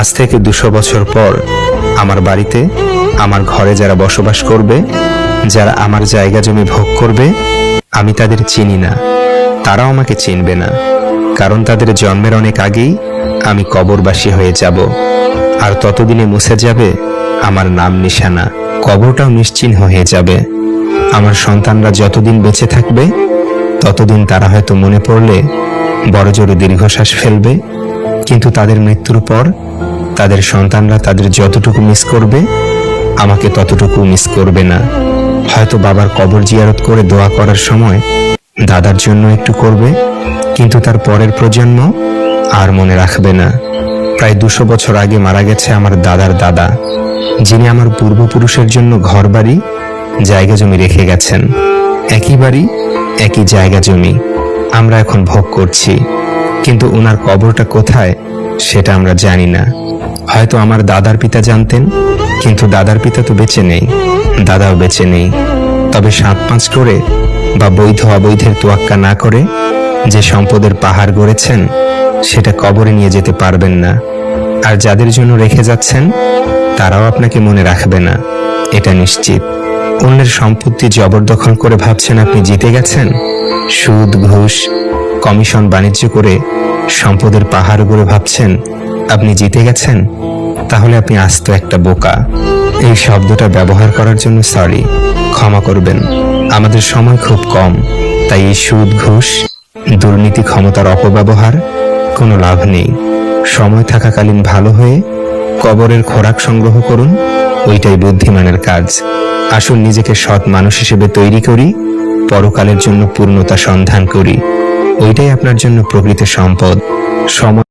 আজ থেকে 200 বছর পর আমার বাড়িতে, আমার ঘরে যারা বসবাস করবে, যারা আমার জায়গা জমি ভোগ করবে, আমি তাদের চিনি না, তারাও আমাকে চিনবে না, কারণ তাদের জন্মের অনেক আগেই আমি কবরবাসী হয়ে যাব। আর ততদিনে মুছে যাবে আমার নাম নিশানা, কবরটাও নিশ্চিহ্ন হয়ে যাবে। আমার সন্তানরা যতদিন বেঁচে থাকবে ততদিন তারা হয়তো মনে পড়লে বড়জোরে দীর্ঘশ্বাস ফেলবে, কিন্তু তাদের মৃত্যুর পর তাদের সন্তানরা তাদের যতটুকু মিস করবে আমাকে ততটুকু মিস করবে না। হয়তো বাবার কবর জিয়ারত করে দোয়া করার সময় দাদার জন্য একটু করবে, কিন্তু তার পরের প্রজন্ম আর মনে রাখবে না। প্রায় 200 বছর আগে মারা গেছে আমার দাদার দাদা, যিনি আমার পূর্বপুরুষের জন্য ঘর বাড়ি জায়গা জমি রেখে গেছেন। একই বাড়ি, একই জায়গা জমি আমরা এখন ভোগ করছি, কিন্তু ওনার কবরটা কোথায় সেটা আমরা জানি না। হয়তো আমার দাদার পিতা জানতেন, কিন্তু দাদার পিতা তো বেঁচে নেই, দাদাও বেঁচে নেই। তবে 7-5 করে বা বৈধ অবৈধের তোয়াক্কা না করে যে সম্পদের পাহাড় গড়েছেন সেটা কবরে নিয়ে যেতে পারবেন না। আর যাদের জন্য রেখে যাচ্ছেন তারাও আপনাকে মনে রাখবে না, এটা নিশ্চিত। অন্যের সম্পত্তি জবরদখল করে ভাবছেন আপনি জিতে গেছেন, সুদ ঘুষ কমিশন বাণিজ্য করে সম্পদের পাহাড় গড়ে ভাবছেন আপনি জিতে গেছেন, তাহলে আপনি আস্ত একটা বোকা। এই শব্দটা ব্যবহার করার জন্য সরি, ক্ষমা করবেন। আমাদের সময় খুব কম, তাই এই সুদ ঘুষ দুর্নীতি ক্ষমতার অপব্যবহার কোনো লাভ নেই। সময় থাকাকালীন ভালো হয়ে কবরের খোরাক সংগ্রহ করুন, ওইটাই বুদ্ধিমানের কাজ। আসুন নিজেকে সৎ মানুষ হিসেবে তৈরি করি, পরকালের জন্য পূর্ণতা সন্ধান করি, ওইটাই আপনার জন্য প্রকৃত সম্পদ। সময়